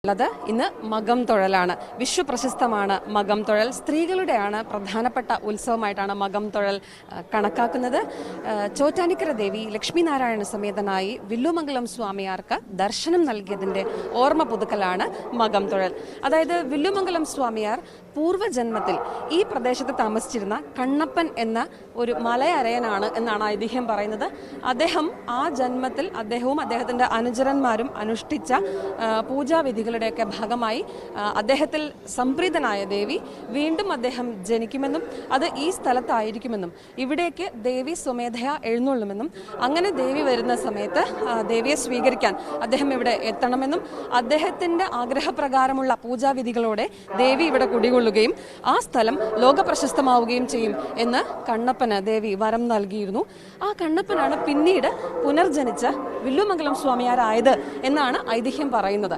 ഉള്ളത് ഇന്ന് മകം തൊഴലാണ്. വിശ്വപ്രശസ്തമാണ് മകം തൊഴൽ. സ്ത്രീകളുടെയാണ് പ്രധാനപ്പെട്ട ഉത്സവമായിട്ടാണ് മകം തൊഴൽ കണക്കാക്കുന്നത്. ചോറ്റാനിക്കര ദേവി ലക്ഷ്മീനാരായണ സമേതനായി വില്ലുമംഗലം സ്വാമിയാർക്ക് ദർശനം നൽകിയതിൻ്റെ ഓർമ്മ പുതുക്കലാണ് മകം തൊഴൽ. അതായത് വില്ലുമംഗലം സ്വാമിയാർ പൂർവ്വജന്മത്തിൽ ഈ പ്രദേശത്ത് താമസിച്ചിരുന്ന കണ്ണപ്പൻ എന്ന ഒരു മലയരയനാണ് എന്നാണ് ഐതിഹ്യം പറയുന്നത്. അദ്ദേഹം ആ ജന്മത്തിൽ അദ്ദേഹവും അദ്ദേഹത്തിൻ്റെ അനുചരന്മാരും അനുഷ്ഠിച്ച പൂജാവിധികളുടെയൊക്കെ ഭാഗമായി അദ്ദേഹത്തിൽ സംപ്രീതനായ ദേവി വീണ്ടും അദ്ദേഹം ജനിക്കുമെന്നും അത് ഈ സ്ഥലത്തായിരിക്കുമെന്നും ഇവിടേക്ക് ദേവി സ്വമേധയാ എഴുന്നള്ളുമെന്നും അങ്ങനെ ദേവി വരുന്ന സമയത്ത് ദേവിയെ സ്വീകരിക്കാൻ അദ്ദേഹം ഇവിടെ എത്തണമെന്നും അദ്ദേഹത്തിൻ്റെ ആഗ്രഹപ്രകാരമുള്ള പൂജാവിധികളോടെ ദേവി ഇവിടെ കുടികൊള്ളുകയും ആ സ്ഥലം ലോകപ്രശസ്തമാവുകയും ചെയ്യും എന്ന് കണ്ണപ്പന് ദേവി വരം നൽകിയിരുന്നു. ആ കണ്ണപ്പനാണ് പിന്നീട് പുനർജനിച്ച വില്ലുമംഗലം സ്വാമിയാരായത് എന്നാണ് ഐതിഹ്യം പറയുന്നത്.